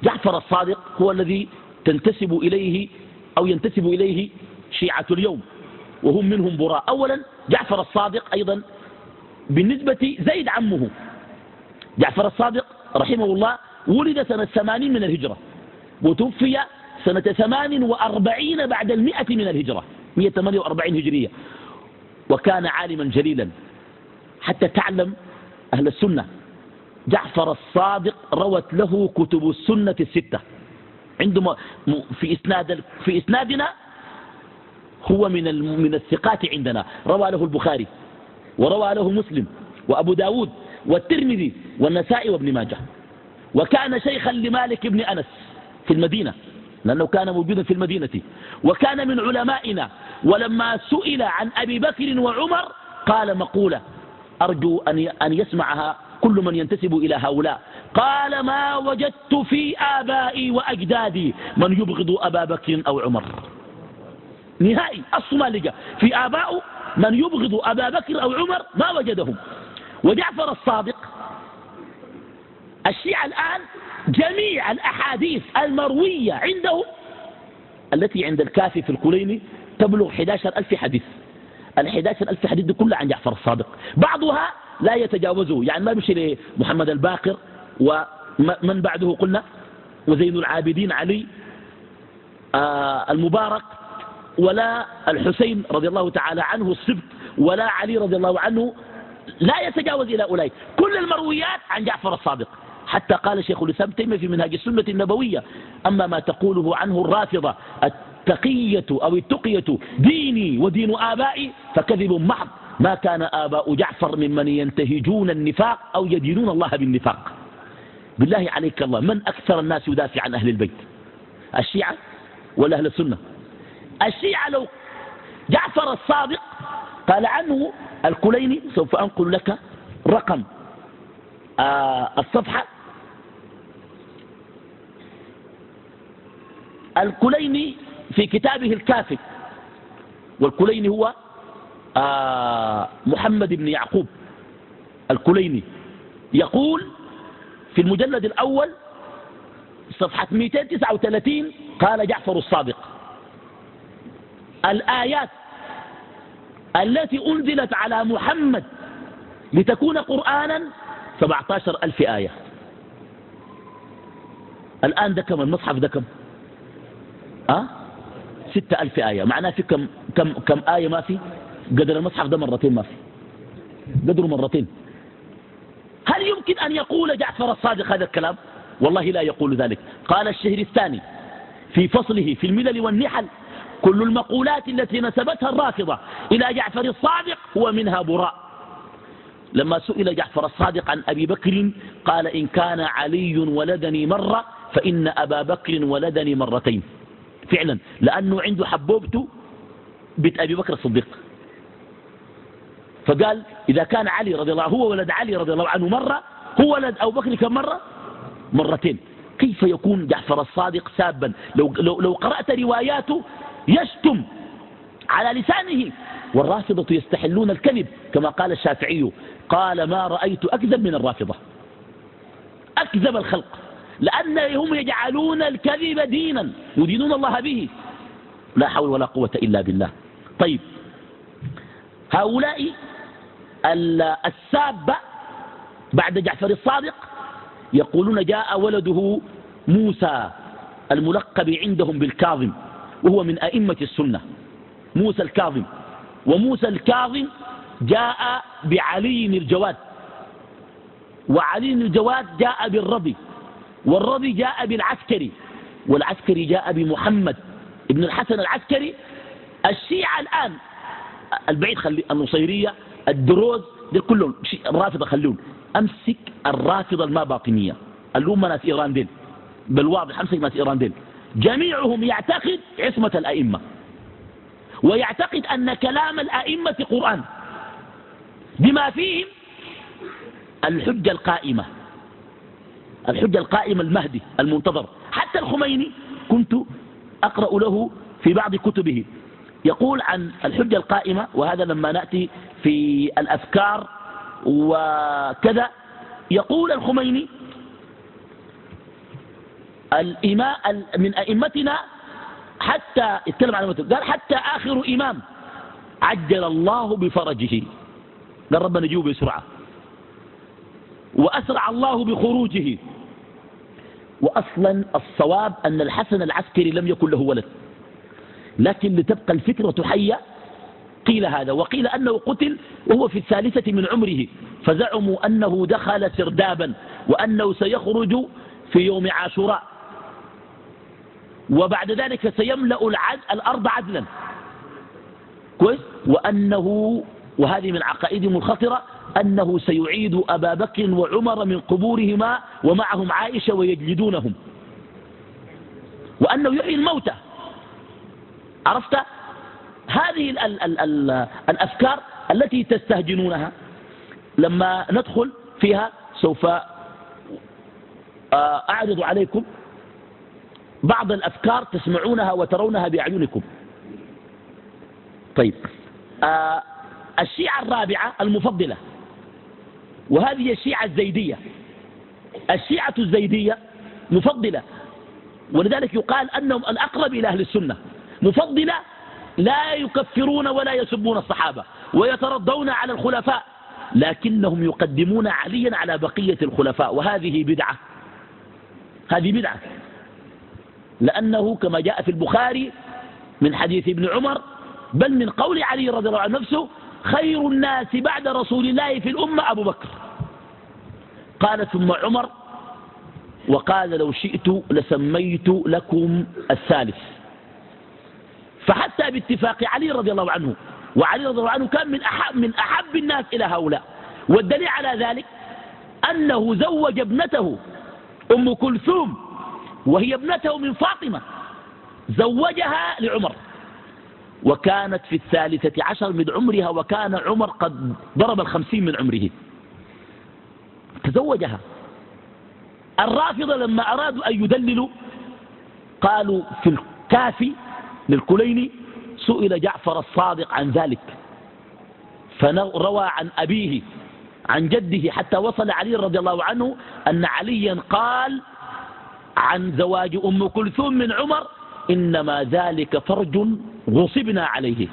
جعفر الصادق هو الذي تنتسب إليه أو ينتسب إليه شيعة اليوم، وهم منهم براء. أولا جعفر الصادق أيضا بالنسبة زيد عمه. جعفر الصادق رحمه الله ولد سنة 80 من الهجرة، وتوفي سنة 48 بعد 100 من الهجرة، 148 هجرية. وكان عالما جليلا حتى تعلم أهل السنة جعفر الصادق روت له كتب السنة الستة. عندما في إسنادنا هو من الثقات عندنا، روى له البخاري وروى له مسلم وأبو داود والترمذي والنسائي وابن ماجه. وكان شيخا لمالك بن أنس في المدينة، لأنه كان موجودا في المدينة، وكان من علمائنا. ولما سئل عن أبي بكر وعمر قال مقولة أرجو أن يسمعها كل من ينتسب إلى هؤلاء، قال ما وجدت في آبائي وأجدادي من يبغض أبا بكر أو عمر. نهائي أصل ما لقى في آبائه من يبغض أبا بكر أو عمر، ما وجدهم. وجعفر الصادق الشيعة الآن جميع الأحاديث المروية عندهم التي عند الكافي في الكليني تبلغ 11,000 حديث. 11,000 حديث دي كلها عن جعفر الصادق، بعضها لا يتجاوزه، يعني ما بيشي لمحمد الباقر ومن بعده قلنا وزين العابدين علي المبارك، ولا الحسين رضي الله تعالى عنه السبت، ولا علي رضي الله عنه، لا يتجاوز إلى أولئك. كل المرويات عن جعفر الصادق. حتى قال شيخ الإسلام تيمية في منهاج السنة النبوية أما ما تقوله عنه الرافضة التقية أو التقية ديني ودين آبائي فكذب محض، ما كان آباء جعفر ممن ينتهجون النفاق أو يدينون الله بالنفاق. بالله عليك الله، من أكثر الناس يدافع عن أهل البيت؟ الشيعة ولا أهل السنة؟ الشيعة. لو جعفر الصادق قال عنه الكليني، سوف أنقل لك رقم الصفحة. الكليني في كتابه الكافي، والكليني هو محمد بن يعقوب الكليني، يقول في المجلد الأول صفحة 239 قال جعفر الصادق الآيات التي أنزلت على محمد لتكون قرآنا 17,000 آية. الآن ده كم المصحف ده كم 6,000 آية، معناه في كم آية ما في قدر المصحف ده مرتين، ما في قدره مرتين. هل يمكن أن يقول جعفر الصادق هذا الكلام؟ والله لا يقول ذلك. قال الشهرستاني في فصله في الملل والنحل كل المقولات التي نسبتها الرافضة إلى جعفر الصادق هو منها براء. لما سئل جعفر الصادق عن أبي بكر قال إن كان علي ولدني مرة فإن أبا بكر ولدني مرتين. فعلا لأنه عنده حبوبته بنت أبي بكر الصديق، فقال إذا كان علي رضي الله عنه هو ولد علي رضي الله عنه مرة، هو ولد أبو بكر كم مرة؟ مرتين. كيف يكون جعفر الصادق سابا؟ لو قرأت رواياته يشتم على لسانه، والرافضة يستحلون الكذب كما قال الشافعي، قال ما رأيت أكذب من الرافضة، أكذب الخلق، لأنهم يجعلون الكذب دينا يدينون الله به، لا حول ولا قوة إلا بالله. طيب هؤلاء السابة بعد جعفر الصادق يقولون جاء ولده موسى الملقب عندهم بالكاظم، وهو من أئمة السنة، موسى الكاظم. وموسى الكاظم جاء بعلي الجواد، وعلي الجواد جاء بالرضي، والرضي جاء بالعسكري، والعسكري جاء بمحمد ابن الحسن العسكري. الشيعة الآن البعيد خلي النصيرية الدروز دي كلهم الرافضة خلون، أمسك الرافضة الما باطنية اللهم ناس إيران دين بالواضح، أمسك ناس إيران دين جميعهم يعتقد عصمة الأئمة، ويعتقد أن كلام الأئمة قرآن بما فيهم الحجة القائمة، الحجة القائمة المهدي المنتظر. حتى الخميني كنت أقرأ له في بعض كتبه يقول عن الحجة القائمة، وهذا لما نأتي في الأفكار وكذا، يقول الخميني من أئمتنا حتى يتكلم عن أئمته، قال حتى آخر إمام عجل الله بفرجه، قال ربنا يجيبه بسرعة، وأسرع الله بخروجه. وأصلا الصواب أن الحسن العسكري لم يكن له ولد، لكن لتبقى الفكرة حية قيل هذا، وقيل أنه قتل وهو في الثالثة من عمره، فزعموا أنه دخل سردابا وأنه سيخرج في يوم عاشوراء، وبعد ذلك سيملأ الأرض عدلا كويس، وهذه من عقائدهم الخطرة أنه سيعيد أبا بكر وعمر من قبورهما ومعهم عائشة ويجلدونهم، وأنه يحيي الموتى. عرفت هذه الأفكار التي تستهجنونها، لما ندخل فيها سوف أعرض عليكم بعض الأفكار تسمعونها وترونها بأعينكم. طيب، الشيعة الرابعة المفضلة، وهذه الشيعة الزيدية. الشيعة الزيدية مفضلة، ولذلك يقال أنهم الأقرب إلى أهل السنة. مفضلة لا يكفرون ولا يسبون الصحابة ويترضون على الخلفاء، لكنهم يقدمون عليا على بقية الخلفاء، وهذه بدعة. هذه بدعة، لأنه كما جاء في البخاري من حديث ابن عمر، بل من قول علي رضي الله عنه نفسه: خير الناس بعد رسول الله في الأمة أبو بكر، قال ثم عمر، وقال لو شئت لسميت لكم الثالث. فحتى باتفاق علي رضي الله عنه، وعلي رضي الله عنه كان من أحب الناس إلى هؤلاء، والدليل على ذلك أنه زوج ابنته أم كلثوم وهي ابنته من فاطمة، زوجها لعمر، وكانت في 13 من عمرها، وكان عمر قد ضرب 50 من عمره، تزوجها. الرافضة لما أرادوا أن يدللوا قالوا في الكافي للكليني سئل جعفر الصادق عن ذلك، فروى عن أبيه عن جده حتى وصل علي رضي الله عنه أن عليا قال عن زواج أم كلثوم من عمر: إنما ذلك فرج غصبنا عليه.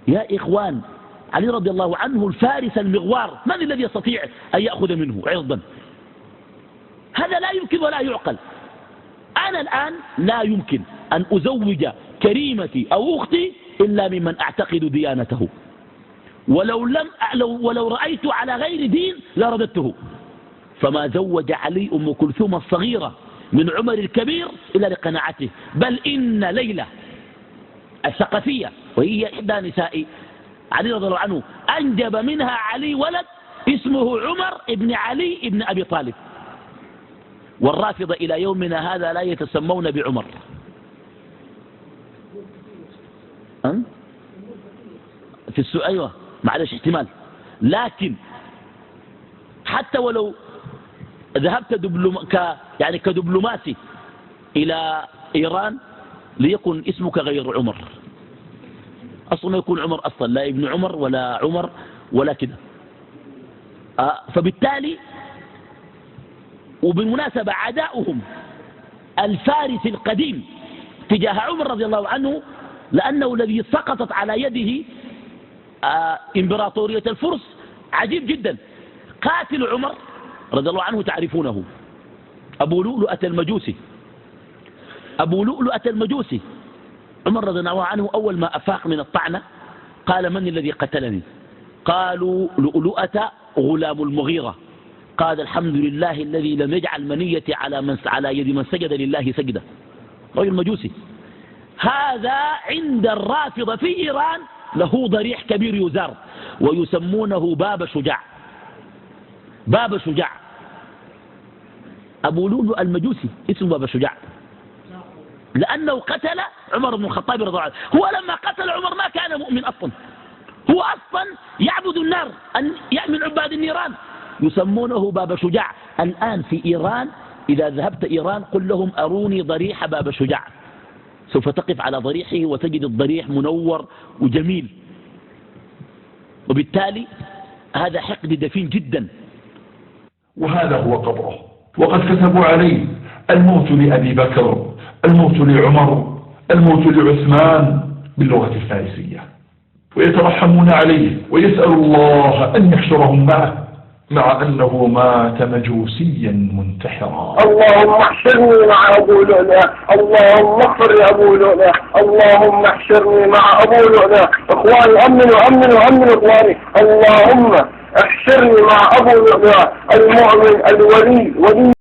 يا إخوان، علي رضي الله عنه الفارس المغوار، من الذي يستطيع أن يأخذ منه عرضا؟ هذا لا يمكن ولا يعقل. أنا الآن لا يمكن أن أزوج كريمتي أو أختي إلا ممن أعتقد ديانته، ولو رأيت على غير دين لرددته. فما زوج علي أم كلثوم الصغيرة من عمر الكبير إلا لقناعته، بل إن ليلى الثقفية وهي إحدى نساء علي رضي الله عنه أنجب منها علي ولد اسمه عمر ابن علي ابن أبي طالب. والرافضة إلى يومنا هذا لا يتسمون بعمر. في السؤال أيوة معلش احتمال، لكن حتى ولو ذهبت كدبلوماسي إلى إيران ليكن اسمك غير عمر، أصلا ما يكون عمر أصلا، لا ابن عمر ولا عمر ولا كده. فبالتالي وبالمناسبة عداؤهم الفارس القديم تجاه عمر رضي الله عنه، لأنه الذي سقطت على يده إمبراطورية الفرس عجيب جدا. قاتل عمر رضي الله عنه تعرفونه، أبو لؤلؤة المجوسي. أبو لؤلؤة المجوسي عمر رضي الله عنه أول ما أفاق من الطعنة قال: من الذي قتلني؟ قالوا: لؤلؤة غلام المغيرة. قال: الحمد لله الذي لم يجعل منيتي على يد من سجد لله سجدة. رجل مجوسي. هذا عند الرافضة في إيران له ضريح كبير يزار، ويسمونه باب شجاع. باب شجاع. أبو لؤلؤ المجوسي اسمه باب شجاع، لأنه قتل عمر بن الخطاب رضي الله عنه. هو لما قتل عمر ما كان مؤمن أصلا، هو أصلا يعبد النار، من عباد النيران، يسمونه باب شجاع. الآن في إيران إذا ذهبت إيران قل لهم: أروني ضريح باب شجاع، سوف تقف على ضريحه وتجد الضريح منور وجميل. وبالتالي هذا حقد دفين جدا. وهذا هو قبره. وقد كتبوا عليه الموت لأبي بكر، الموت لعمر، الموت لعثمان باللغة الفارسية، ويترحمون عليه ويسأل الله أن يحشرهم معه، مع أنه مات مجوسيا منتحرا. اللهم احشرني مع أبو لؤلؤ، اللهم اغفر لأبو لؤلؤ، اللهم احشرني مع أبو لؤلؤ. إخواني أمنوا إخواني، اللهم احشرني مع أبو لؤلؤ المؤمن الولي ولي